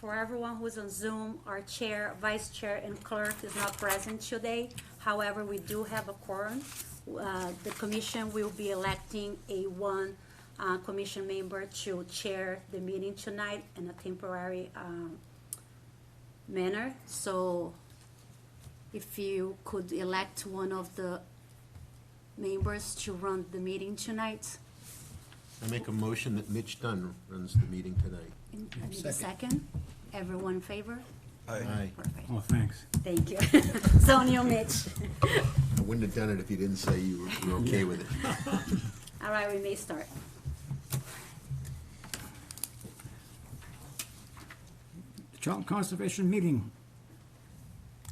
For everyone who's on Zoom, our chair, vice chair, and clerk is not present today. However, we do have a quorum. The commission will be electing one commission member to chair the meeting tonight in a temporary manner. So if you could elect one of the members to run the meeting tonight. I make a motion that Mitch Dunn runs the meeting tonight. I need a second. Everyone in favor? Aye. Perfect. Oh, thanks. Thank you. Sonia, Mitch. I wouldn't have done it if you didn't say you were okay with it. All right, we may start. Charlton Conservation Meeting.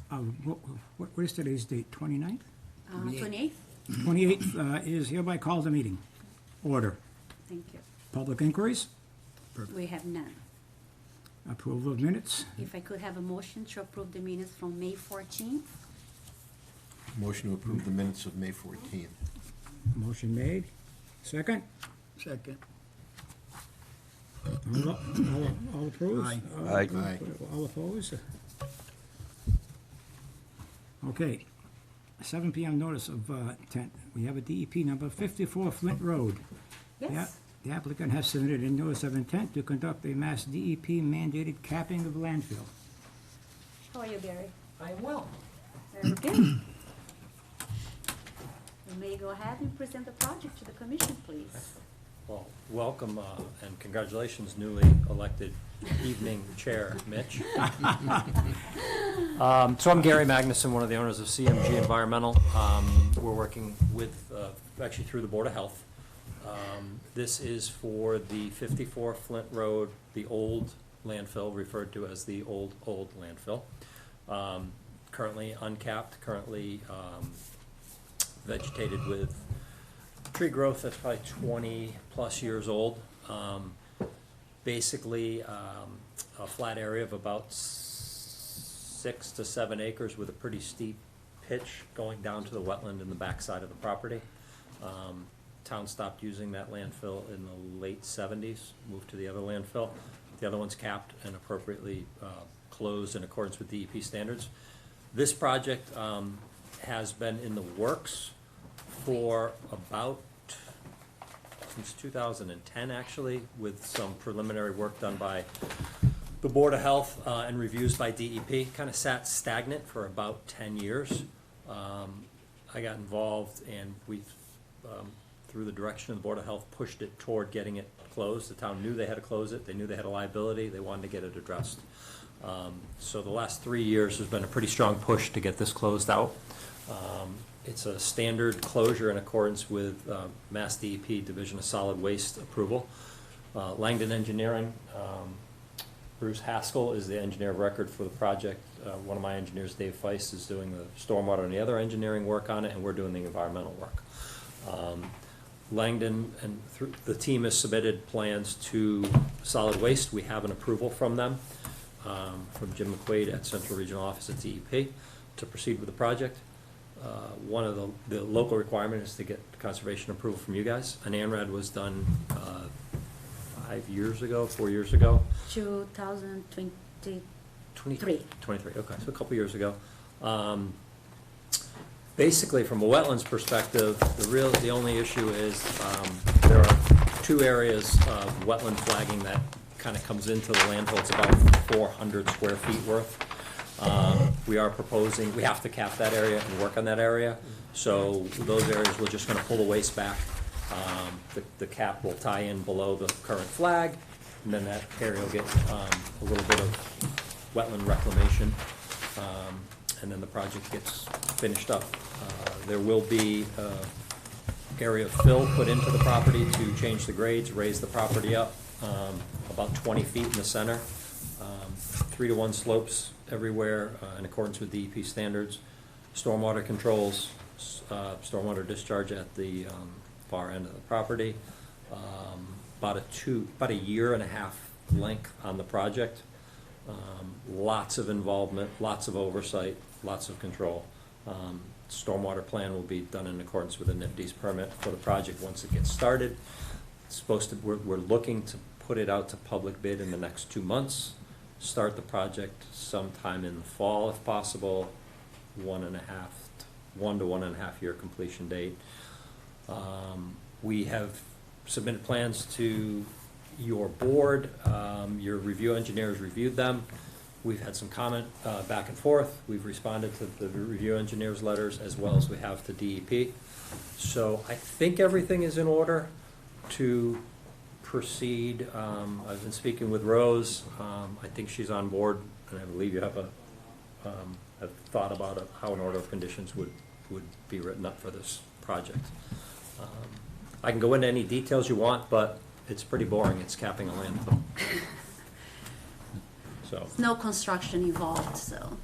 What is today's date, 29th? 28th? 28th is hereby called a meeting. Order. Thank you. Public inquiries, We have none. approval of minutes, If I could have a motion to approve the minutes from May 14th? Motion to approve the minutes of May 14th. motion made. Second? Second. All approved? Aye. Aye. All opposed? Okay. 7 PM notice of intent. We have a DEP number 54 Flint Road. Yes? The applicant has submitted a notice of intent to conduct a mass DEP mandated capping of landfill. How are you, Gary? I will. Very good. You may go ahead and present the project to the commission, please. Well, welcome and congratulations, newly elected evening chair, Mitch. So I'm Gary Magnuson, one of the owners of CMG Environmental. We're working with, actually through the Board of Health. This is for the 54 Flint Road, the old landfill, referred to as the old landfill. Currently uncapped, currently vegetated with tree growth that's probably 20-plus years old. Basically, a flat area of about 6 to 7 acres with a pretty steep pitch going down to the wetland in the backside of the property. Town stopped using that landfill in the late 70s, moved to the other landfill. The other one's capped and appropriately closed in accordance with DEP standards. This project has been in the works for about since 2010, actually, with some preliminary work done by the Board of Health and reviews by DEP. Kind of sat stagnant for about 10 years. I got involved, and we, through the direction of the Board of Health, pushed it toward getting it closed. The town knew they had to close it. They knew they had a liability. They wanted to get it addressed. So the last 3 years, there's been a pretty strong push to get this closed out. It's a standard closure in accordance with Mass DEP Division of Solid Waste approval. Langdon Engineering, Bruce Haskell is the engineer of record for the project. One of my engineers, Dave Feist, is doing the stormwater and the other engineering work on it, and we're doing the environmental work. Langdon and the team has submitted plans to Solid Waste. We have an approval from them, from Jim McQuaid at Central Regional Office at DEP, to proceed with the project. One of the local requirement is to get conservation approval from you guys. An ANRAD was done 4 years ago. 2023. 23, okay, so a couple years ago. Basically, from a wetlands perspective, the only issue is there are 2 areas of wetland flagging that kind of comes into the landfill. It's about 400 square feet worth. We are proposing, we have to cap that area and work on that area. So those areas, we're just gonna pull the waste back. The cap will tie in below the current flag, and then that area will get a little bit of wetland reclamation, and then the project gets finished up. There will be area of fill put into the property to change the grades, raise the property up about 20 feet in the center. 3-to-1 slopes everywhere in accordance with DEP standards. Stormwater controls, stormwater discharge at the far end of the property. About a year and a half length on the project. Lots of involvement, lots of oversight, lots of control. Stormwater plan will be done in accordance with the NIPD's permit for the project once it gets started. It's supposed to, we're looking to put it out to public bid in the next 2 months. start the project sometime in the fall if possible, 1 to 1.5 year completion date. We have submitted plans to your board. Your review engineers reviewed them. We've had some comment back and forth. We've responded to the review engineers' letters as well as we have to DEP. So I think everything is in order to proceed. I've been speaking with Rose. I think she's on board, and I believe you have have thought about how an order of conditions would be written up for this project. I can go into any details you want, but it's pretty boring. It's capping a landfill. So, No construction involved, so.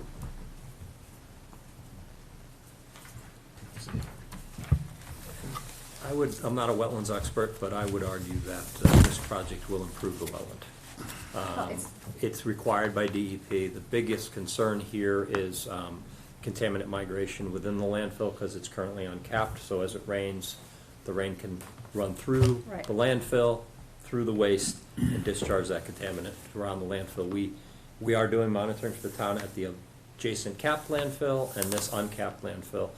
I'm not a wetlands expert, but I would argue that this project will improve the wetland. It's required by DEP. The biggest concern here is contaminant migration within the landfill because it's currently uncapped. So as it rains, the rain can run through Right. the landfill, through the waste, and discharge that contaminant around the landfill. We are doing monitoring for the town at the adjacent capped landfill and this uncapped landfill.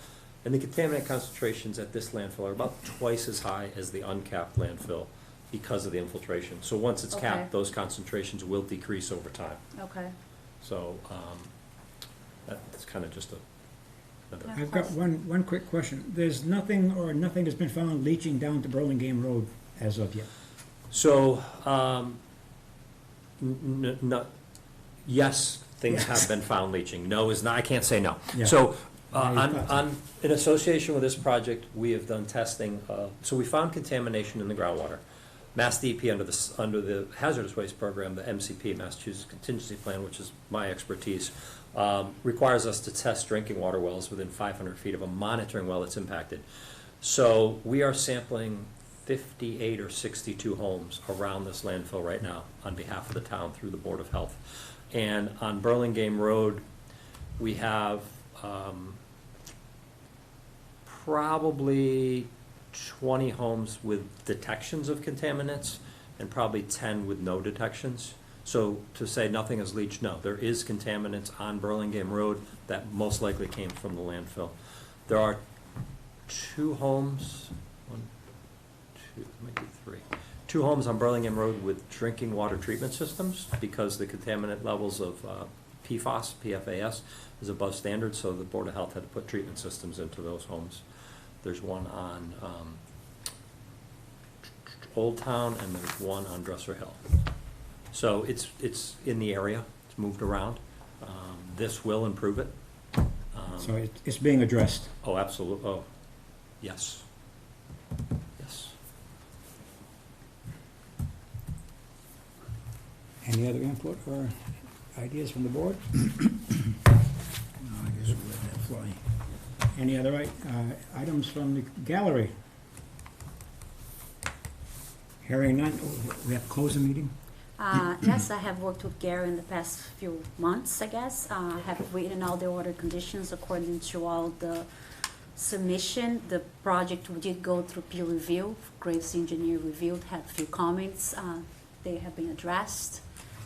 And the contaminant concentrations at this landfill are about twice as high as the uncapped landfill because of the infiltration. So once it's Okay. capped, those concentrations will decrease over time. Okay. So, that's kind of just another. I've got one quick question. There's nothing has been found leaching down to Burlingame Road as of yet. So, yes, things have been found leaching. No is not, I can't say no. Yeah. So, Yeah, you thought so. in association with this project, we have done testing. So we found contamination in the groundwater. Mass DEP under the hazardous waste program, the MCP, Massachusetts Contingency Plan, which is my expertise, requires us to test drinking water wells within 500 feet of a monitoring well that's impacted. So we are sampling 58 or 62 homes around this landfill right now on behalf of the town through the Board of Health. And on Burlingame Road, we have probably 20 homes with detections of contaminants and probably 10 with no detections. So to say nothing is leached, no, there is contaminants on Burlingame Road that most likely came from the landfill. There are 2 homes, 1, 2, maybe 3. 2 homes on Burlingame Road with drinking water treatment systems because the contaminant levels of PFAS, PFAS, is above standard, so the Board of Health had to put treatment systems into those homes. There's one on Old Town and there's one on Dresser Hill. So it's in the area, it's moved around. This will improve it. So it's being addressed. Oh, absolutely, oh, yes. Yes. Any other input or ideas from the board? No, I guess we'll let that fly. Any other items from the gallery? Hearing none, we have to close the meeting? Yes, I have worked with Gary in the past few months, I guess. I have written all the order conditions according to all the submission. The project did go through peer review. Graves Engineer reviewed, had a few comments. They have been addressed.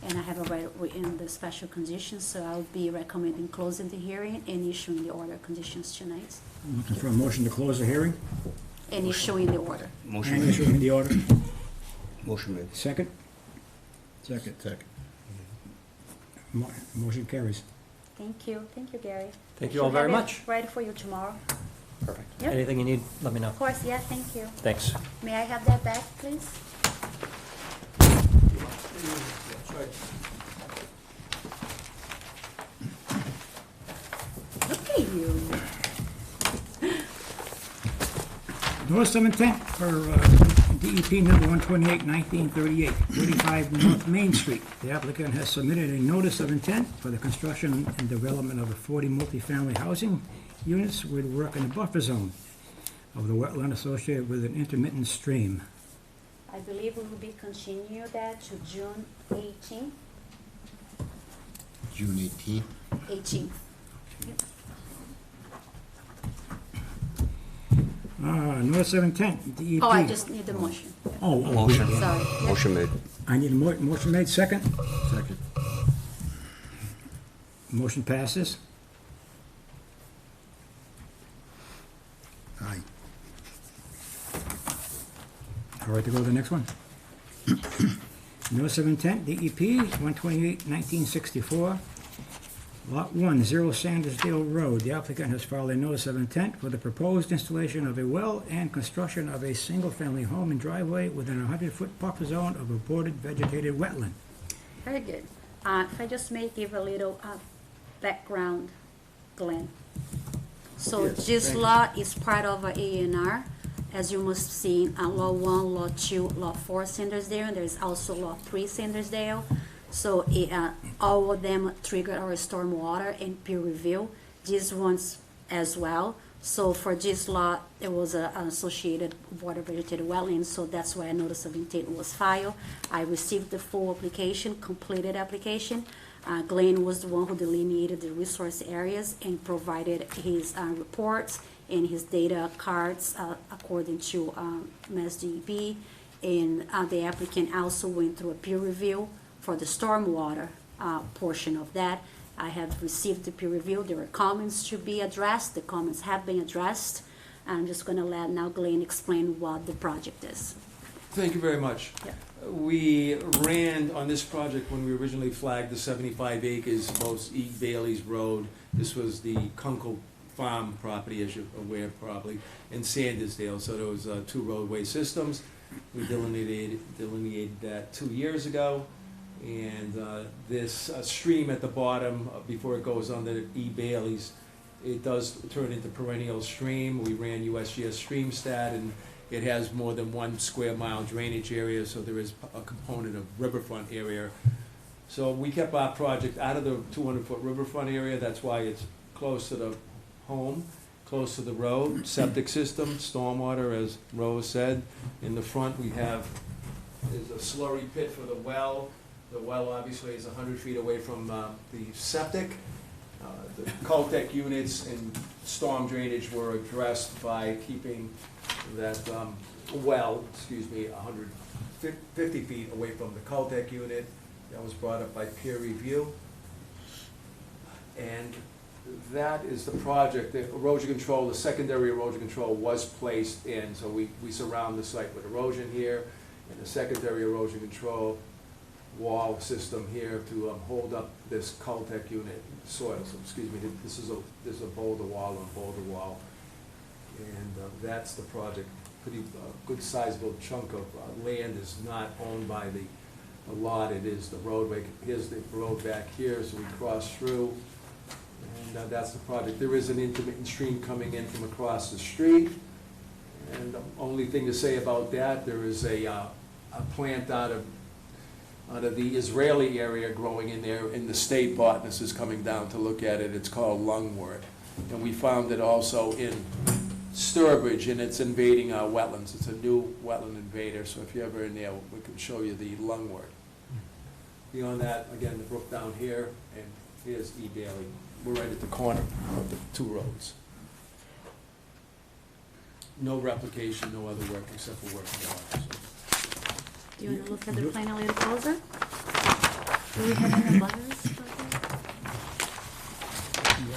And I have already written the special conditions, so I'll be recommending closing the hearing and issuing the order conditions tonight. I'm looking for a motion to close the hearing. And issuing the order. Motion And made. issuing the order. Motion made. Second? Second. Motion carries. Thank you, Gary. Thank you all very Should have much. it ready for you tomorrow. Perfect. Yep. Anything you need, let me know. Of course, yeah, thank you. Thanks. May I have that back, please? Look at you. Notice of intent for DEP number 128-1938, 35 North Main Street. The applicant has submitted a notice of intent for the construction and development of 40 multifamily housing units with work in the buffer zone of the wetland associated with an intermittent stream. I believe we will be continue that to June 18th. June 18th. 18th. Notice of intent, DEP. Oh, I just need the motion. Oh, Motion. Sorry. Motion made. I need a motion made, second. Second. Motion passes. Aye. All right, to go to the next one. Notice of intent, DEP, 128/1964, Lot 1, 0 Sandersdale Road. The applicant has filed a notice of intent for the proposed installation of a well and construction of a single-family home and driveway within a 100-foot buffer zone of a bordered vegetated wetland. Very good. If I just may give a little background, Glenn. So Yes, this thank you. lot is part of a A&R. As you must see, Lot 1, Lot 2, Lot 4 Sandersdale, and there's also Lot 3 Sandersdale. So all of them trigger our stormwater and peer review. These ones as well. So for this lot, there was an associated water vegetated wetland, so that's why a notice of intent was filed. I received the full application, completed application. Glenn was the one who delineated the resource areas and provided his reports and his data cards according to Mass DEP. And the applicant also went through a peer review for the stormwater portion of that. I have received the peer review. There are comments to be addressed. The comments have been addressed. I'm just gonna let now Glenn explain what the project is. Thank you very much. Yeah. We ran on this project when we originally flagged the 75 acres, both E. Bailey's Road. This was the Kunkel Farm property, as you're aware probably, and Sandersdale. So there was 2 roadway systems. We delineated that 2 years ago. And this stream at the bottom, before it goes under E. Bailey's, it does turn into perennial stream. We ran USGS StreamStat, and it has more than 1 square mile drainage area, so there is a component of riverfront area. So we kept our project out of the 200-foot riverfront area. That's why it's close to the home, close to the road, septic system, stormwater, as Rose said. In the front, we have, there's a slurry pit for the well. The well obviously is 100 feet away from the septic. The Caltech units and storm drainage were addressed by keeping that well, 150 feet away from the Caltech unit. That was brought up by peer review. And that is the project. The erosion control, the secondary erosion control was placed in, so we surround the site with erosion here, and the secondary erosion control wall system here to hold up this Caltech unit soil. So, this is a boulder wall and boulder wall. And that's the project. Pretty good sizable chunk of land is not owned by the lot. It is the roadway. Here's the road back here, so we cross through. And that's the project. There is an intermittent stream coming in from across the street. And the only thing to say about that, there is a plant out of the Israeli area growing in there, and the state botanist is coming down to look at it. It's called lungwort. And we found it also in Sturbridge, and it's invading our wetlands. It's a new wetland invader, so if you're ever in there, we can show you the lungwort. Beyond that, again, the brook down here, and here's E. Bailey. We're right at the corner of the 2 roads. No replication, no other work except for work in the office. Do you want to look at the plan a little closer? Do we have any butters for that?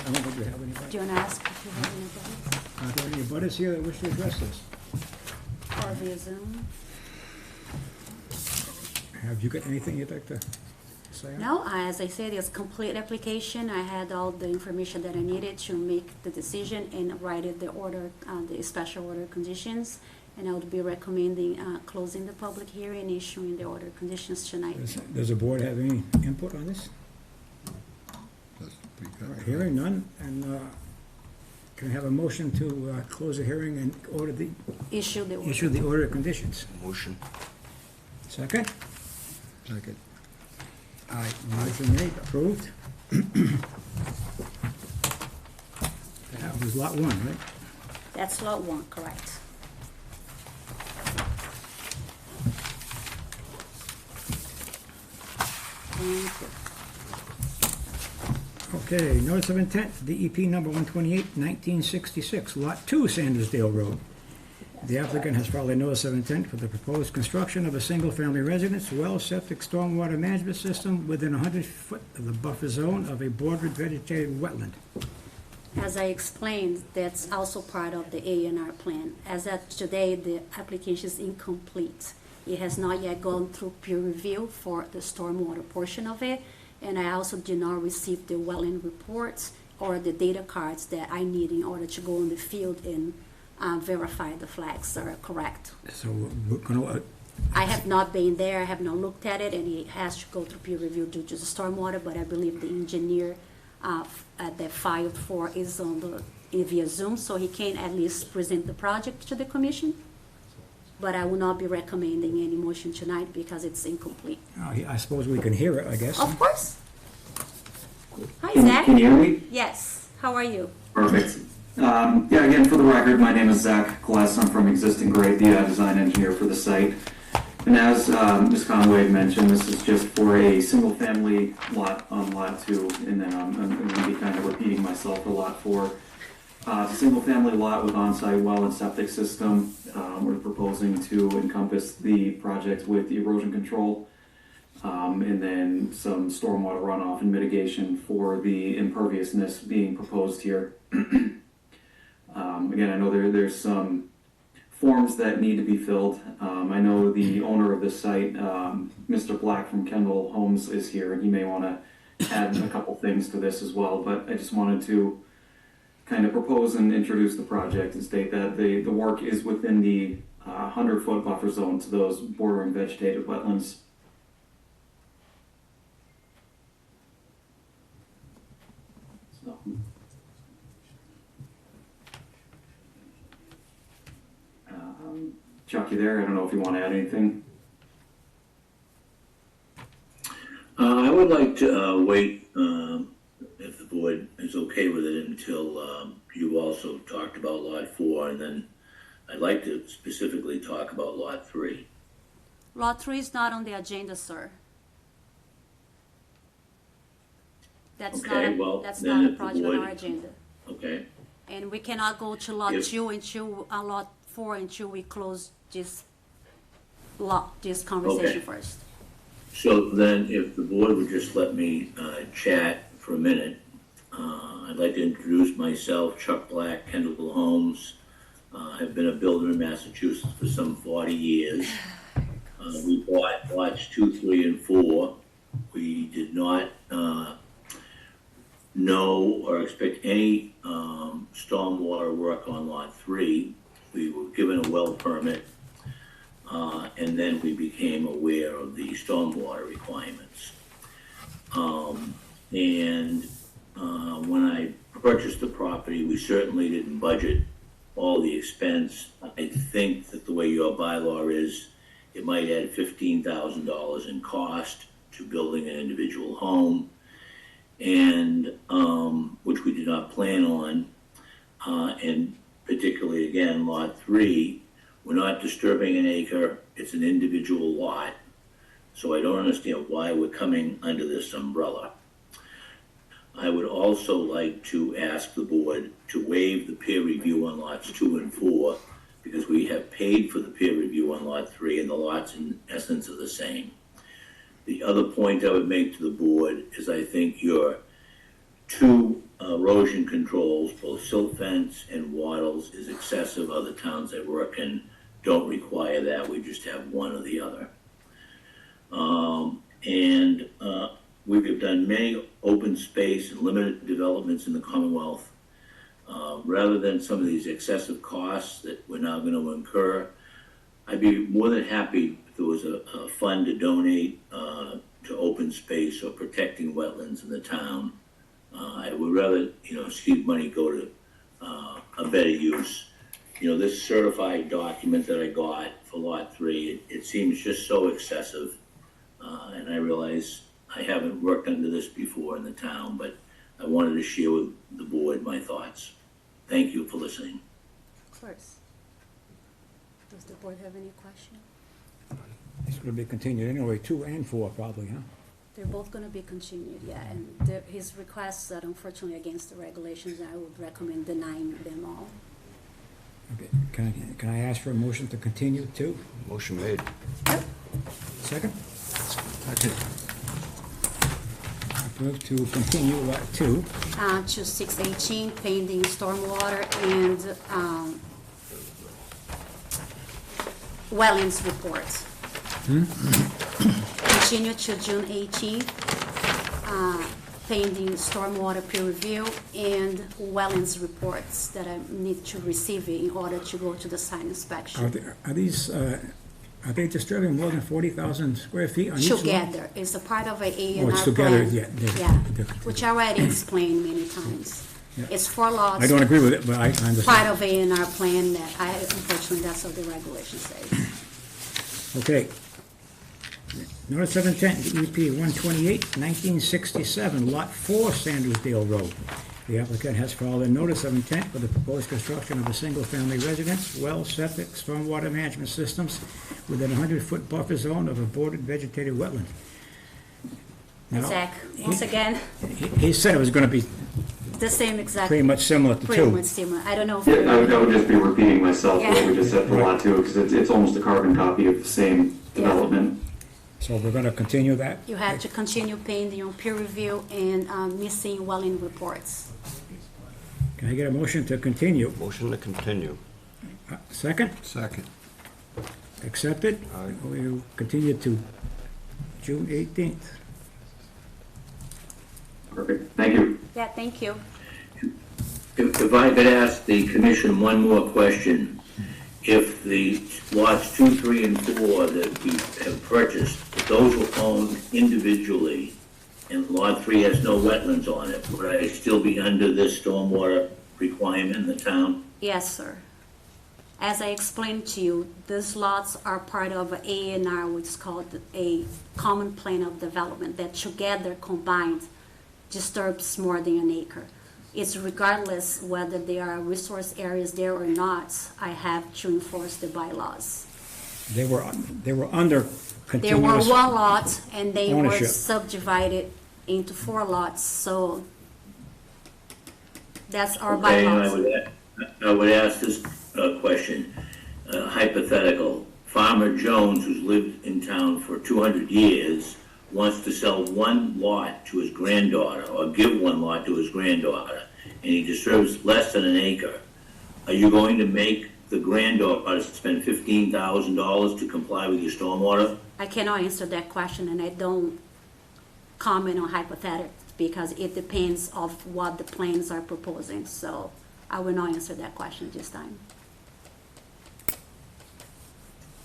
I don't think we have anybody. Do you want to ask if you have any butters? Are there any butters here that wish to address this? Or via Zoom? Have you got anything you'd like to say? No, as I said, it's complete application. I had all the information that I needed to make the decision and write the order, the special order conditions. And I would be recommending closing the public hearing and issuing the order conditions tonight. Does the board have any input on this? That's pretty All right, good. hearing none, and can I have a motion to close the hearing and Issue the order. issue the order of conditions? Motion. Second? Second. Aye. Motion made, approved. That was lot 1, right? That's lot 1, correct. Thank you. Okay, notice of intent, DEP number 128, 1966, lot 2 Sandersdale Road. The applicant has filed a notice of intent for the proposed construction of a single-family residence, well, septic, stormwater management system within 100 foot of the buffer zone of a bordered vegetated wetland. As I explained, that's also part of the A&R plan. As of today, the application is incomplete. It has not yet gone through peer review for the stormwater portion of it, and I also did not receive the wetland reports or the data cards that I need in order to go in the field and verify the flags are correct. So we're gonna, I have not been there, I have not looked at it, and it has to go through peer review due to the stormwater, but I believe the engineer that filed for is on the, via Zoom, so he can at least present the project to the commission. But I will not be recommending any motion tonight because it's incomplete. I suppose we can hear it, I guess. Of course. Hi, Can Zach. you hear me? Yes, how are you? Perfect. Yeah, again, for the record, my name is Zach Glass. I'm from Existing Grade, the design engineer for the site. And as Ms. Conway mentioned, this is just for a single-family lot on Lot 2, and then I'm going to be kind of repeating myself for Lot 4. It's a single-family lot with on-site well and septic system. We're proposing to encompass the project with the erosion control, and then some stormwater runoff and mitigation for the imperviousness being proposed here. Again, I know there's some forms that need to be filled. I know the owner of this site, Mr. Black from Kendall Homes, is here, and he may want to add a couple things to this as well, but I just wanted to kind of propose and introduce the project and state that the work is within the 100-foot buffer zone to those bordering vegetated wetlands. So. Chuck, you there? I don't know if you want to add anything. I would like to wait, if the board is okay with it, until you also talked about Lot 4, and then I'd like to specifically talk about Lot 3. Lot 3 is not on the agenda, sir. That's Okay, not, well, that's then not a if the project on our board- agenda. Okay? And we cannot go to Lot If- 2 until, Lot 4 until we close this conversation Okay. first. So then, if the board would just let me chat for a minute, I'd like to introduce myself, Chuck Black, Kendall Homes. I've been a builder in Massachusetts for some 40 years. We bought lots 2, 3, and 4. We did not know or expect any stormwater work on Lot 3. We were given a well permit, and then we became aware of the stormwater requirements. When I purchased the property, we certainly didn't budget all the expense. I think that the way your bylaw is, it might add $15,000 in cost to building an individual home, and which we did not plan on. And particularly, again, Lot 3, we're not disturbing an acre, it's an individual lot. So I don't understand why we're coming under this umbrella. I would also like to ask the board to waive the peer review on lots 2 and 4, because we have paid for the peer review on Lot 3, and the lots in essence are the same. The other point I would make to the board is I think your 2 erosion controls, both silt fence and wattles, is excessive. Other towns I work in don't require that. We just have one or the other. We've done many open space and limited developments in the Commonwealth. Rather than some of these excessive costs that we're now going to incur, I'd be more than happy if there was a fund to donate to open space or protecting wetlands in the town. I would rather, see money go to a better use. This certified document that I got for Lot 3, it seems just so excessive. And I realize I haven't worked under this before in the town, but I wanted to share with the board my thoughts. Thank you for listening. Of course. Does the board have any question? It's gonna be continued anyway, 2 and 4 probably, huh? They're both gonna be continued, yeah, and his requests are unfortunately against the regulations, and I would recommend denying them all. Okay, can I ask for a motion to continue too? Motion made. Second? Second. Approve to continue lot 2. To 618, pending stormwater and wetlands report. Continue to June 18th, pending stormwater peer review and wetlands reports that I need to receive in order to go to the site inspection. Are they disturbing more than 40,000 square feet on each lot? Together, it's a part of a A&R Oh, it's together, plan. yeah, Yeah, they're- which I already explained many times. Yeah. It's 4 lots. I don't agree with it, but I understand. Part of A&R plan that unfortunately, that's what the regulation says. Okay. Notice of intent, EP 128, 1967, Lot 4, Sandersdale Road. The applicant has filed a notice of intent for the proposed construction of a single-family residence, well, septic, stormwater management systems within a 100-foot buffer zone of a bordered vegetated wetland. Now, Zach, once again, He said it was gonna be the same exact, pretty much similar to pretty 2. much similar. I don't know if. Yeah, I would just be repeating myself, what we just said for Yeah. lot 2, because it's almost a carbon copy of the same Yeah. development. So we're gonna continue that? You have to continue pending on peer review and missing wetland reports. Can I get a motion to continue? Motion to continue. Second? Second. Accepted? Aye. We'll continue to June 18th. Perfect, thank you. Yeah, thank you. If I could ask the commission one more question. If the lots 2, 3, and 4 that we have purchased, if those were owned individually, and lot 3 has no wetlands on it, would I still be under this stormwater requirement in the town? Yes, sir. As I explained to you, these lots are part of a A&R, which is called a common plan of development, that together combined disturbs more than an acre. It's regardless whether there are resource areas there or not, I have to enforce the bylaws. They were under There were continuous. 1 lot, and they were ownership. subdivided into 4 lots, so that's our Okay, and bylaws. I would ask this question, hypothetical. Farmer Jones, who's lived in town for 200 years, wants to sell 1 lot to his granddaughter, or give 1 lot to his granddaughter, and he disturbs less than an acre. Are you going to make the granddaughter spend $15,000 to comply with your stormwater? I cannot answer that question, and I don't comment on hypotheticals, because it depends of what the plans are proposing, so I will not answer that question this time.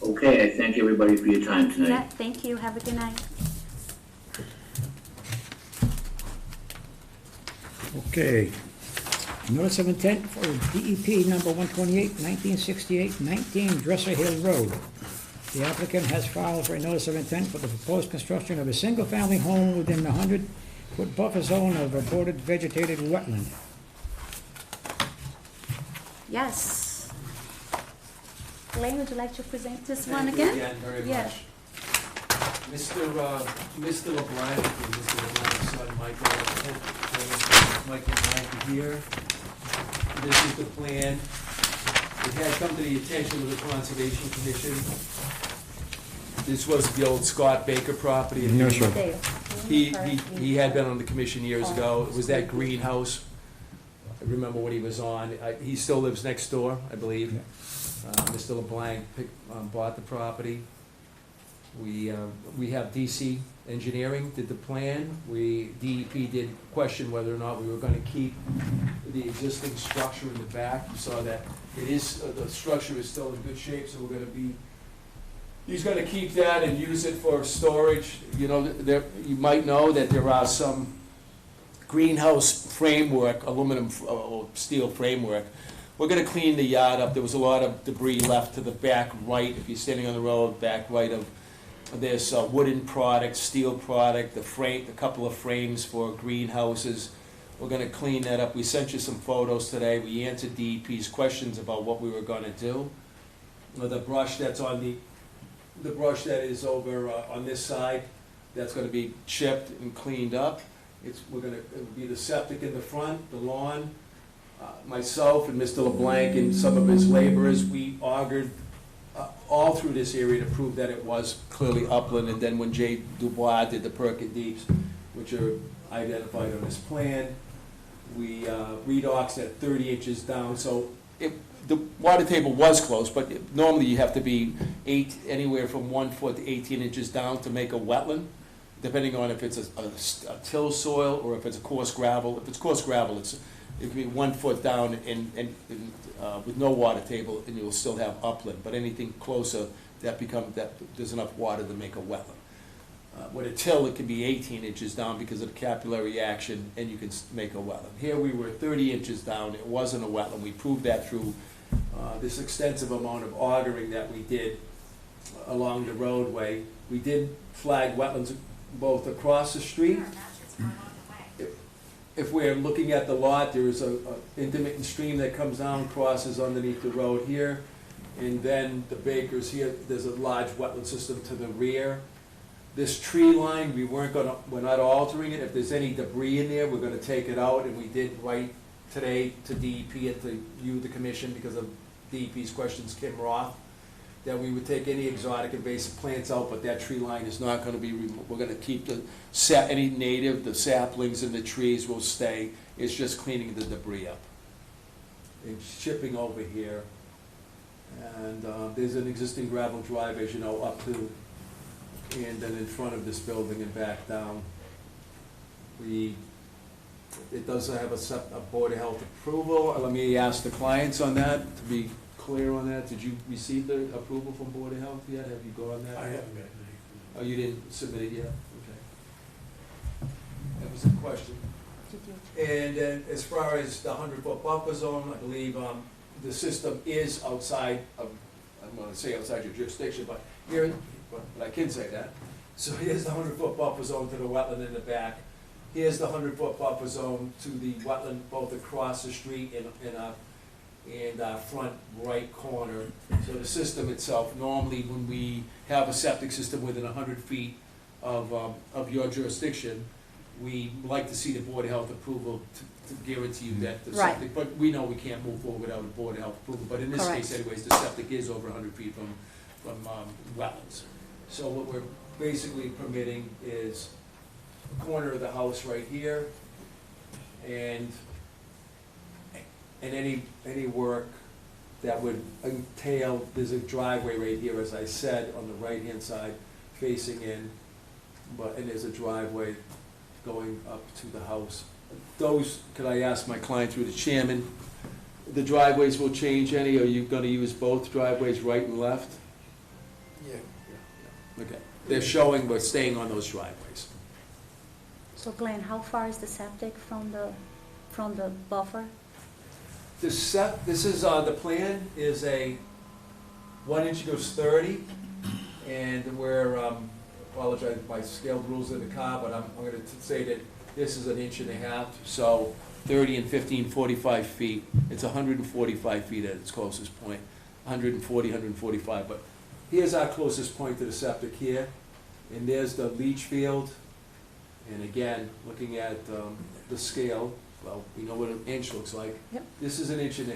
Okay, I thank everybody for your time Yeah, tonight. thank you, have a good night. Okay. Notice of intent for DEP number 128, 1968, 19 Dresser Hill Road. The applicant has filed for a notice of intent for the proposed construction of a single-family home within the 100-foot buffer zone of a bordered vegetated wetland. Yes. Elaine, would you like to present this one Thank you again? again very Yeah. much. Mr. LeBlanc and Mr. LeBlanc's son, Michael LeBlanc here. This is the plan. It had come to the attention of the Conservation Commission. This was the old Scott Baker property. No, sure. Dale. He had been on the commission years ago. It was that greenhouse. I remember what he was on. He still lives next door, I believe. Mr. LeBlanc bought the property. We have DC Engineering did the plan. DEP did question whether or not we were gonna keep the existing structure in the back. You saw that it is, the structure is still in good shape, so we're gonna be, he's gonna keep that and use it for storage. You know, there, you might know that there are some greenhouse framework, aluminum, or steel framework. We're gonna clean the yard up. There was a lot of debris left to the back right, if you're standing on the road, back right of this wooden product, steel product, the frame, a couple of frames for greenhouses. We're gonna clean that up. We sent you some photos today. We answered DEP's questions about what we were gonna do. The brush that's on the brush that is over on this side, that's gonna be chipped and cleaned up. It'll be the septic in the front, the lawn, Myself and Mr. LeBlanc and some of his laborers, we augured all through this area to prove that it was clearly upland. And then when Jay Dubois did the perk deeps, which are identified on this plan, we redoxed at 30 inches down. So the water table was close, but normally you have to be anywhere from 1 foot to 18 inches down to make a wetland, depending on if it's a till soil or if it's a coarse gravel. If it's coarse gravel, it can be 1 foot down and with no water table, and you'll still have upland. But anything closer, that there's enough water to make a wetland. With a till, it can be 18 inches down because of the capillary action, and you can make a wetland. Here we were 30 inches down. It wasn't a wetland. We proved that through this extensive amount of augering that we did along the roadway. We did flag wetlands both across the street. If we're looking at the lot, there is a intermittent stream that comes down, crosses underneath the road here, and then the Bakers here, there's a large wetland system to the rear. This tree line, we're not altering it. If there's any debris in there, we're gonna take it out, and we did write today to DEP and to you, the commission, because of DEP's questions, Kim Roth, that we would take any exotic invasive plants out, but that tree line is not gonna be removed. We're gonna keep any native, the saplings and the trees will stay. It's just cleaning the debris up and shipping over here. And there's an existing gravel drive, as you know, up to, and then in front of this building and back down. It does have a Board of Health approval. Let me ask the clients on that, to be clear on that. Did you receive the approval from Board of Health yet? Have you gone that? I haven't got anything. Oh, you didn't submit it yet? Okay. That was the question. And then as far as the 100-foot buffer zone, I believe the system is outside of, I'm gonna say outside your jurisdiction, but here, but I can say that. So here's the 100-foot buffer zone to the wetland in the back. Here's the 100-foot buffer zone to the wetland both across the street and our front right corner. So the system itself, normally when we have a septic system within 100 feet of your jurisdiction, we like to see the Board of Health approval to guarantee you that the Right. septic, but we know we can't move forward without a Board of Health approval. But in this Correct. case anyways, the septic is over 100 feet from wetlands. So what we're basically permitting is the corner of the house right here, and any work that would entail, there's a driveway right here, as I said, on the right-hand side facing in, and there's a driveway going up to the house. Those, could I ask my client through the chairman, the driveways will change any? Are you gonna use both driveways, right and left? Yeah. Okay, they're showing, we're staying on those driveways. So Glenn, how far is the septic from the buffer? This is, the plan is a 1 inch goes 30, and we're, apologize if my scaled rules in the car, but I'm gonna say that this is 1.5 inches, so 30 and 15, 45 feet. It's 145 feet at its closest point, 140, 145, but here's our closest point to the septic here, and there's the leach field. And again, looking at the scale, well, we know what an inch looks like. Yep. This is 1.5 inches,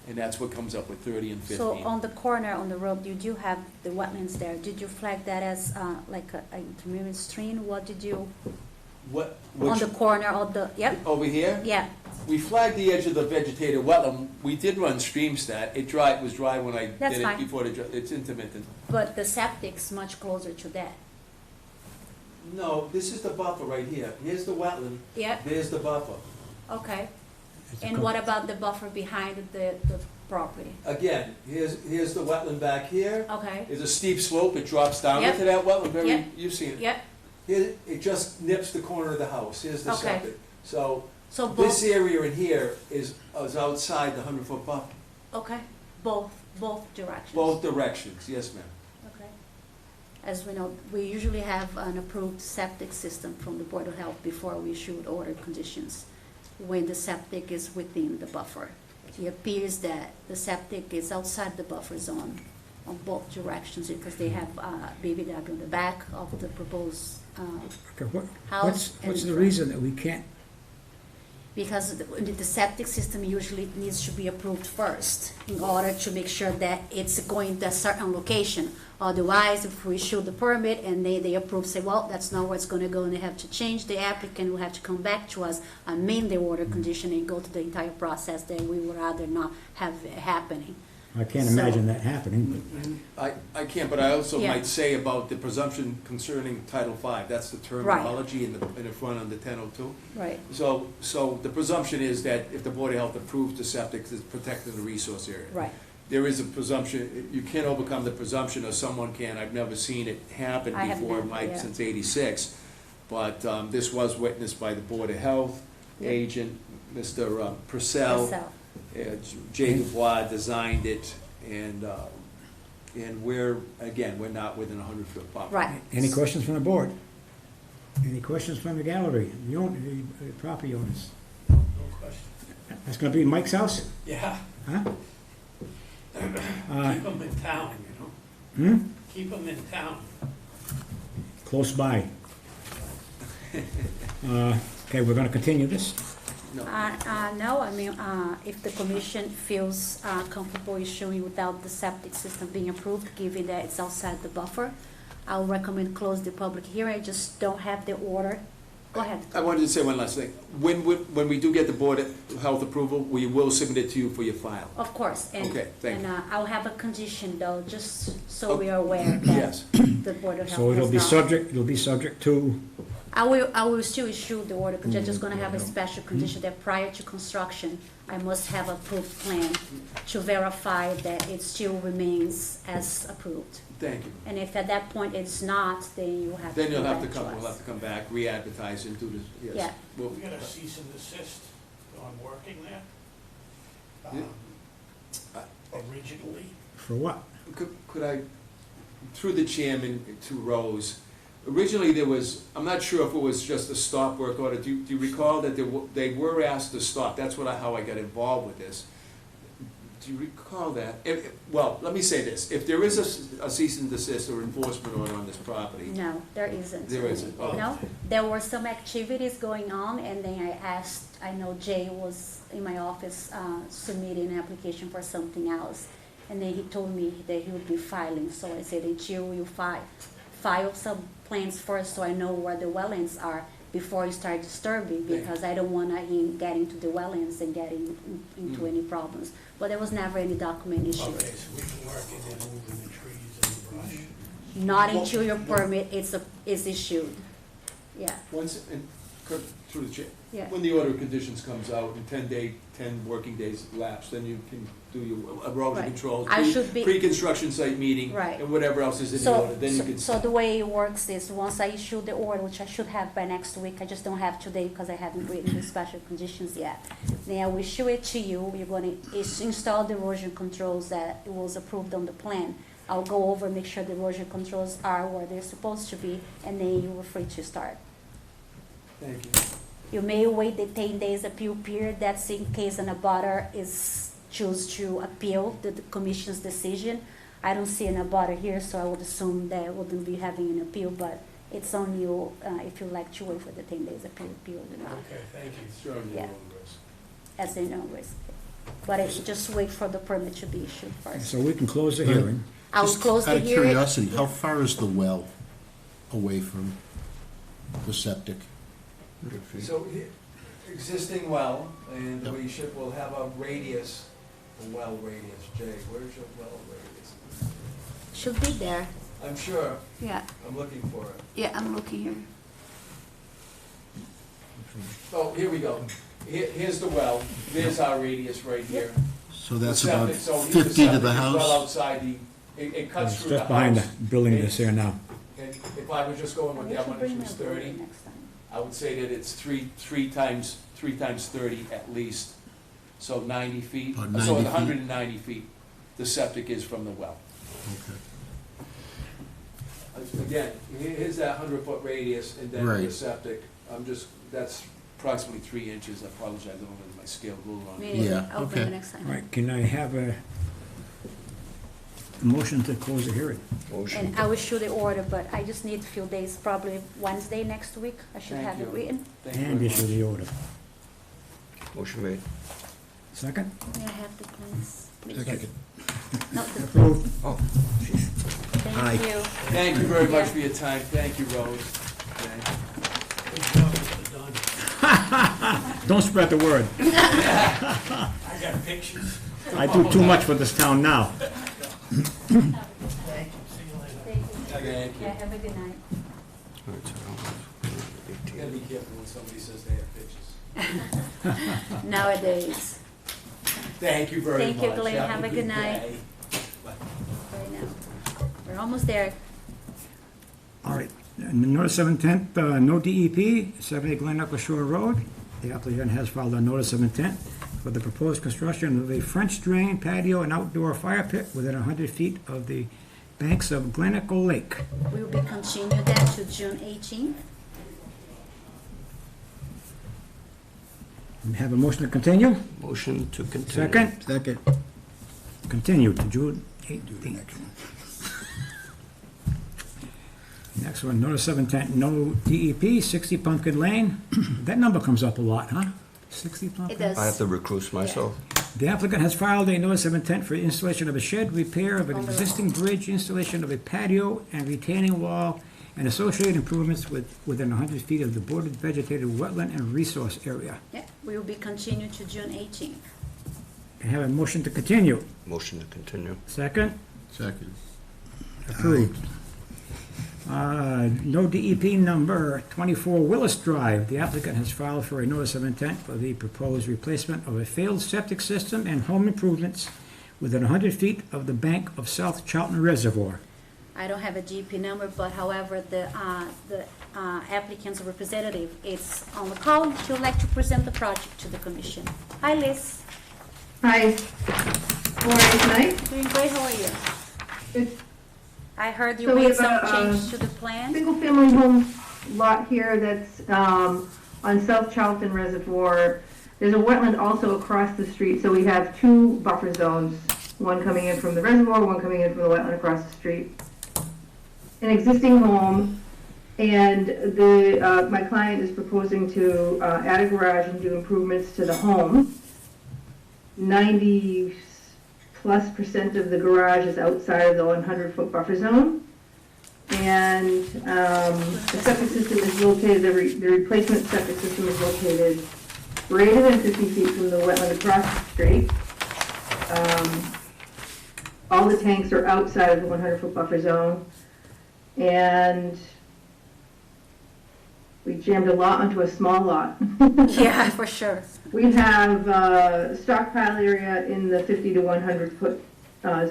and that's what comes up with 30 and 15. So on the corner on the road, you do have the wetlands there. Did you flag that as like an intermediate stream? What did you, What, on which, the corner of the, yep, over here? yeah, We flagged the edge of the vegetated wetland. We did run stream stat. It was dry when I That's did it fine. before it's intermittent. but the septic's much closer to that. No, this is the buffer right here. Here's the wetland, Yep, there's the buffer. okay. And what about the buffer behind the property? Again, here's the wetland back here. Okay, There's a steep slope, it drops down Yep. into that wetland, Yep. you've seen it. yep, Here, it just nips the corner of the house, here's the Okay. septic. So, so this both, area in here is outside the 100-foot buffer. okay, both directions? Both directions, yes, ma'am. Okay. As we know, we usually have an approved septic system from the Board of Health before we issue order conditions, when the septic is within the buffer. It appears that the septic is outside the buffer zone on both directions, because they have BBW on the back of the proposed Okay, house. what's and the reason that we can't Because the septic system usually needs to be approved first in order to make sure that it's going to a certain location. Otherwise, if we issue the permit and they approve, say, well, that's not where it's gonna go, and they have to change, the applicant will have to come back to us, amend the order condition, and go through the entire process that we would rather not have happening. I can't So- imagine that happening, I can't, but I also Yeah. might say about the presumption concerning Title V, that's the terminology in the front on the 1002. Right. So the presumption is that if the Board of Health approves the septic, it's protecting the resource area. Right. There is a presumption, you can't overcome the presumption, or someone can, I've never seen it happen I have before, never, Mike, yeah. since '86. But this was witnessed by the Board of Health Yeah. agent, Mr. Purcell. So, Jay Dubois designed it, and we're not within a 100-foot buffer. right. any questions from the board? Any questions from the gallery, the property owners? No question. That's gonna be Mike's house? Yeah, Huh? keep them in town, you know? Keep them in town. Close by. Okay, we're gonna continue this. No, I mean, if the commission feels comfortable issuing without the septic system being approved, given that it's outside the buffer, I'll recommend close the public hearing. I just don't have the order. Go ahead. I wanted to say one last thing. When we do get the Board of Health approval, we will submit it to you for your file. Of course, and, Okay, thank and you. I'll have a condition though, just so Oh, we are aware that Yes. the Board of Health So it'll has be not. subject to, I will still issue the order, because I'm just gonna have a special condition that prior to construction, I must have approved plan to verify that it still remains as approved. Thank you. And if at that point it's not, then you have to Then you'll come have to back come, to we'll us. have to come back, re-advertise and do this, yes. Yeah. We'll- We got a cease and desist on working there. Yeah. Originally, for what? Could I, through the chairman to Rose, originally there was, I'm not sure if it was just a stop work order. Do you recall that they were asked to stop? That's how I got involved with this. Do you recall that? Well, let me say this. If there is a cease and desist or enforcement order on this property, No, there isn't. there isn't. Oh. No, there were some activities going on, and then I asked, I know Jay was in my office submitting an application for something else, and then he told me that he would be filing, so I said, until you file some plans first, so I know where the wetlands are before you start disturbing, because I don't wanna get into the wetlands and get into any problems. But there was never any document issued. okay, so we can work in there moving the trees and the brush. Not until your permit is issued. Yeah, Once, and through the chair, yeah. when the order of conditions comes out and 10 working days lapse, then you can do your erosion Right. control, I should be- pre-construction site meeting, Right. and whatever else is in the So, order, then you can. so the way it works is, once I issue the order, which I should have by next week, I just don't have today because I haven't written the special conditions yet. Then I will issue it to you, you're gonna install the erosion controls that it was approved on the plan. I'll go over, make sure the erosion controls are where they're supposed to be, and then you are free to start. Thank you. You may wait the 10 days appeal period, that's in case an abutter choose to appeal the commission's decision. I don't see an abutter here, so I would assume that wouldn't be having an appeal, but it's on you, if you like to wait for the 10 days appeal period or not, Okay, thank you. It's your own Yeah. risk. as in always. But I should just wait for the permit to be issued first. So we can close the hearing. I will Just close the Out of hearing. curiosity, how Yeah. far is the well away from the septic? So, existing well, and Yep. we'll have a radius, a well radius. Jay, where's your well radius? Should be there, I'm sure, yeah, I'm looking for it. yeah, I'm looking here. Oh, here we go. Here's the well, there's our radius right here. So that's The about septic, so here's 50 to septic the is Well house? outside it cuts It's through the just behind the house. building that's there now. And if I was just going with We that should one, bring which was that over 30, next time. I would say that it's three times 30 at least, so 90 feet. About 90 So feet. 190 feet, the septic is from the well. Okay. Again, here's that 100-foot radius, and then the Right. septic, that's approximately 3 inches. I apologize, I don't have my scale rule on. Maybe Yeah, I'll bring it okay. next time. All right, can I have a motion to close the hearing? Motion. And I will issue the order, but I just need a few days, probably Wednesday next week, I should Thank have it you. written. Thank you And very issue much. the order. Motion made. Second? May I have the plans? please? Second. No, the, Approved. Oh, thank you. Thank you very much for your time. Thank you, Rose. Thank you. Good job, Mr. Dunn. Don't spread the word. I got pictures. I do too much for this town now. Thank you, see you later. Thank you. Thank you. Yeah, have a good night. You gotta be careful when somebody says they have pictures. Nowadays, Thank you very much. Thank you, Glenn. Have a good night. day. right now. We're almost there. All right, and notice of intent, no DEP, 70 Glen Upper Shore Road. The applicant has filed a notice of intent for the proposed construction of a French drain patio and outdoor fire pit within 100 feet of the banks of Glenico Lake. We will be continuing that to June 18th. We have a motion to continue? Motion to continue. Second? Second. Continue to June 18th. Next one, notice of intent, no DEP, 60 Pumpkin Lane. That number comes up a lot, huh? 60 It Pumpkin? does. I have to recuse myself. The applicant has filed a notice of intent for installation of a shed, repair of an existing bridge, installation of a patio and retaining wall, and associated improvements within 100 feet of the bordered vegetated wetland and resource area. Yeah, we will be continuing to June 18th. I have a motion to continue. Motion to continue. Second? Second. Approved. No DEP number 24 Willis Drive. The applicant has filed for a notice of intent for the proposed replacement of a failed septic system and home improvements within 100 feet of the bank of South Charlton Reservoir. I don't have a GP number, but however, the applicant's representative is on the call. She would like to present the project to the commission. Hi, Liz. Hi. How are you tonight? Doing great, how are you? Good. I heard you So we made have some a, changes to the plan. Single-family home lot here that's on South Charlton Reservoir. There's a wetland also across the street, so we have two buffer zones, one coming in from the reservoir, one coming in from the wetland across the street. An existing home, and my client is proposing to add a garage and do improvements to the home. 90+% of the garage is outside of the 100-foot buffer zone. And the septic system is located, the replacement septic system is located greater than 50 feet from the wetland across the street. All the tanks are outside of the 100-foot buffer zone. And we jammed a lot onto a small lot. Yeah, for sure. We have stockpile area in the 50 to 100-foot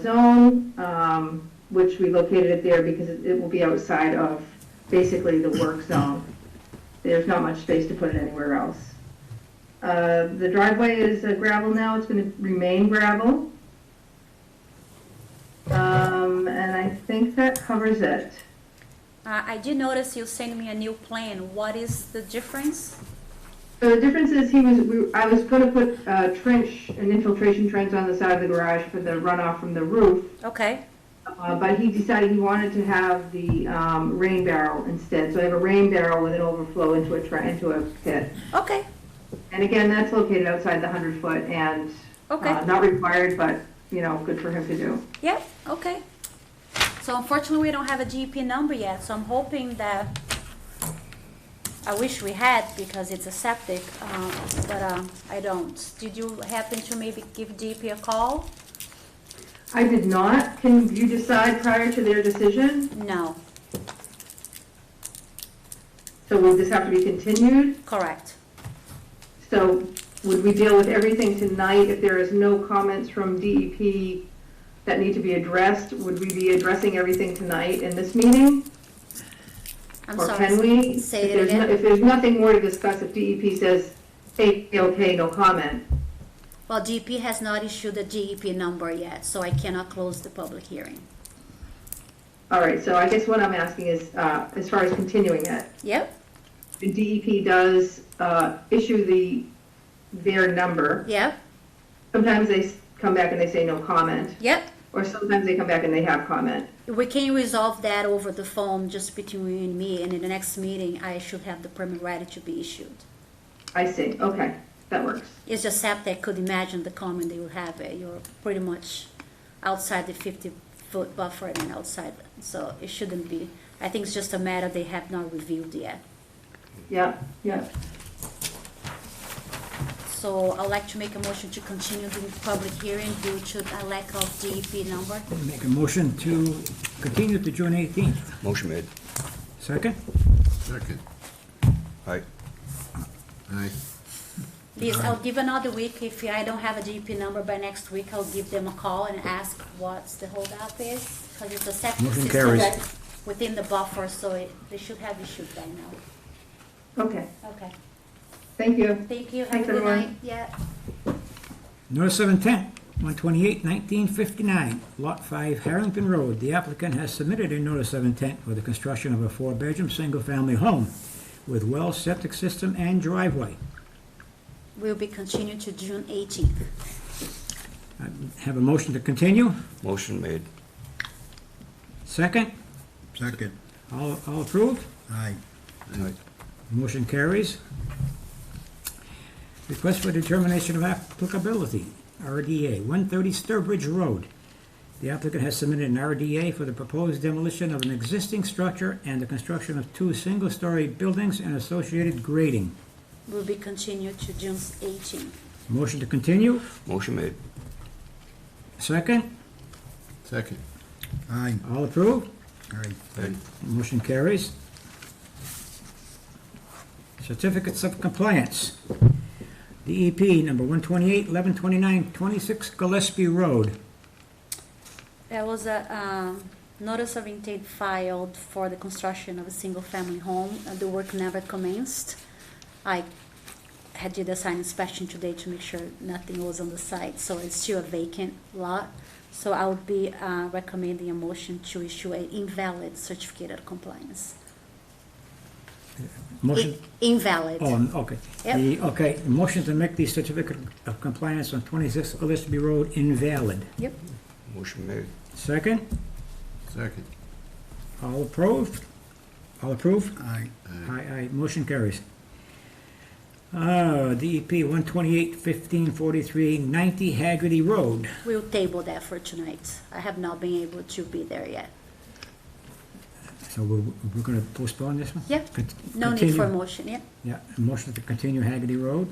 zone, which we located it there because it will be outside of basically the work zone. There's not much space to put it anywhere else. The driveway is gravel now. It's going to remain gravel. And I think that covers it. I did notice you sent me a new plan. What is the difference? So the difference is I was going to put an infiltration trench on the side of the garage for the runoff from the roof. Okay, But he decided he wanted to have the rain barrel instead. So I have a rain barrel with an overflow into a pit. okay, And again, that's located outside the 100-foot and okay. not required, but, good for him to do. Yep, okay. So unfortunately, we don't have a GP number yet, so I'm hoping that, I wish we had because it's a septic, but I don't. Did you happen to maybe give DP a call? I did not. Can you decide prior to their decision? No, So will this have to be continued? correct. So would we deal with everything tonight if there is no comments from DEP that need to be addressed? Would we be addressing everything tonight in this meeting? I'm Or sorry. can we? Say it again. If there's nothing more to discuss, if DEP says, hey, okay, no comment. Well, DP has not issued a DEP number yet, so I cannot close the public hearing. All right, so I guess what I'm asking is, as far as continuing it, Yep, the DEP does issue their number. yep, Sometimes they come back and they say no comment, yep. or sometimes they come back and they have comment. We can resolve that over the phone just between you and me, and in the next meeting, I should have the permit ready to be issued. I see, okay. that works. It's just septic, could imagine the comment they would have, you're pretty much outside the 50-foot buffer and outside, so it shouldn't be. I think it's just a matter they have not reviewed yet. Yeah, yeah. So I'd like to make a motion to continue the public hearing due to a lack of DEP number. Make a motion to continue to June 18th. Motion made. Second? Second. Aye. Aye. Please, I'll give another week. If I don't have a DEP number by next week, I'll give them a call and ask what's the holdup is. Because it's a septic Motion system carries. that's within the buffer, so they should have issued by now. Okay, Okay, thank you. thank you. Have a Thanks, good everyone. night. Yeah. Notice of intent, 128-1959, Lot 5 Harrington Road. The applicant has submitted a notice of intent for the construction of a 4-bedroom, single-family home with well, septic system, and driveway. Will be continued to June 18th. Have a motion to continue? Motion made. Second? Second. All approved? Aye. Aye. Motion carries. Request for determination of applicability, RDA, 130 Sturbridge Road. The applicant has submitted an RDA for the proposed demolition of an existing structure and the construction of 2 single-story buildings and associated grading. Will be continued to June 18th. Motion to continue? Motion made. Second? Second. Aye. All approved? Aye. Motion carries. Certificates of compliance. DEP number 128, 1129, 26 Gillespie Road. There was a notice of intent filed for the construction of a single-family home. The work never commenced. I did a site inspection today to make sure nothing was on the site, so it's still a vacant lot. So I would be recommending a motion to issue an invalid certificate of compliance. Motion, Invalid. oh, okay. Yep. Okay, motion to make the certificate of compliance on 26 Gillespie Road invalid. Yep. Motion made. Second? Second. All approved? All approved? Aye. Aye, motion carries. DEP 128-1543, 90 Haggerty Road. We'll table that for tonight. I have not been able to be there yet. So we're gonna postpone this one? Yeah, no need for a Continue. motion, yeah. Yeah, a motion to continue Haggerty Road,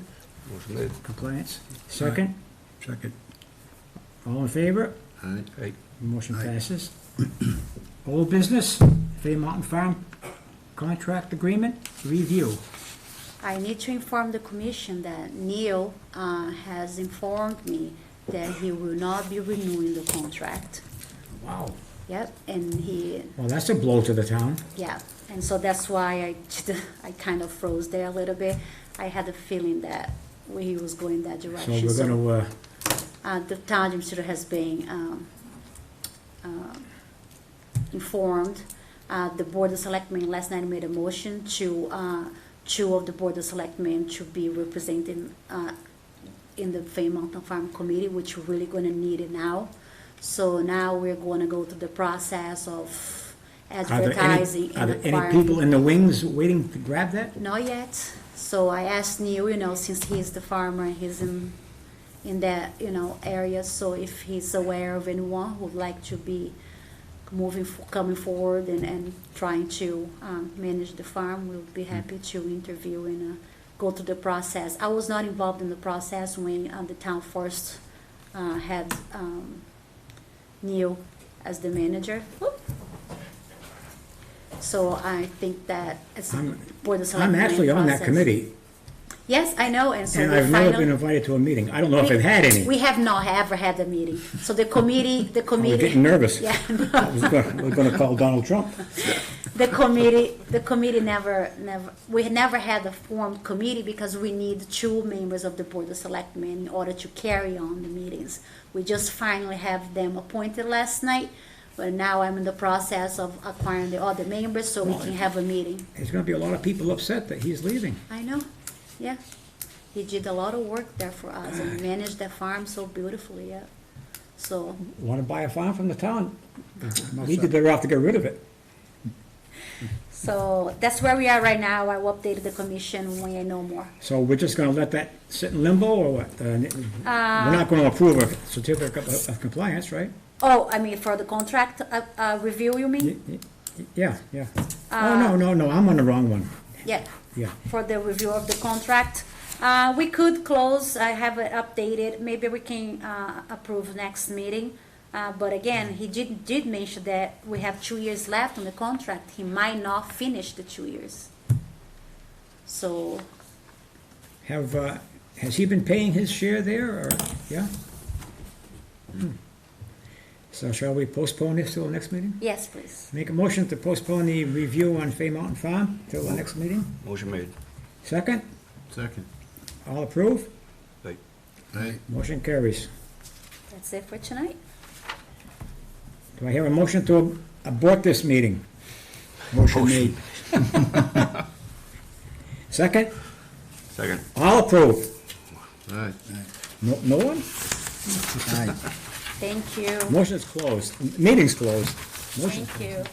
Motion made. compliance. Second? Second. All in favor? Aye. Aye. Motion Aye. passes. Old business, Fay Mountain Farm contract agreement review. I need to inform the commission that Neil has informed me that he will not be renewing the contract. Wow. Yep, and he, Well, that's a blow to the town. yeah, and so that's why I kind of froze there a little bit. I had a feeling that he was going that So direction. we're gonna, The town administrator has been informed. The Board of Selectmen last night made a motion to, 2 of the Board of Selectmen to be represented in the Fay Mountain Farm Committee, which we're really gonna need it now. So now we're gonna go through the process of advertising are and there any acquiring. people in the wings waiting to grab that? Not yet. So I asked Neil, since he's the farmer, he's in that, area, so if he's aware of anyone who'd like to be coming forward and trying to manage the farm, we'll be happy to interview and go through the process. I was not involved in the process when the town first had Neil as the manager. So I think that it's I'm- Board of I'm Selectmen actually on that process. committee, Yes, I know, and so and we I've never been finally. invited to a meeting. I don't know if I've had any. We have not ever had a meeting. So the committee. I was getting nervous. Yeah, We're gonna call Donald Trump. the committee never, we never had a formed committee because we need 2 members of the Board of Selectmen in order to carry on the meetings. We just finally have them appointed last night, but now I'm in the process of acquiring the other members so we can have a meeting. There's gonna be a lot of people upset that he's leaving. I know, yeah. He did a lot of work there for us and managed that farm so beautifully, yeah. So, Wanna buy a farm from the town? He'd be better off to get rid of it. So that's where we are right now. I will update the commission when I know more. So we're just gonna let that sit in limbo, or what? We're not gonna approve a certificate of compliance, right? Oh, I mean, for the contract review, you mean? Yeah, yeah. Oh, no, I'm on the wrong one. Yeah. Yeah. For the review of the contract. We could close, I have it updated, maybe we can approve next meeting. But again, he did mention that we have 2 years left on the contract. He might not finish the 2 years. So, Has he been paying his share there, or, yeah? So shall we postpone this till the next meeting? yes, please. Make a motion to postpone the review on Fay Mountain Farm till the next meeting? Motion made. Second? Second. All approve? Aye. Aye. Motion carries. That's it for tonight. Do I hear a motion to abort this meeting? Motion made. Second? Second. All approve? Aye. No one? Aye. Thank you. Motion is closed. Meeting's closed. Motion. Thank you.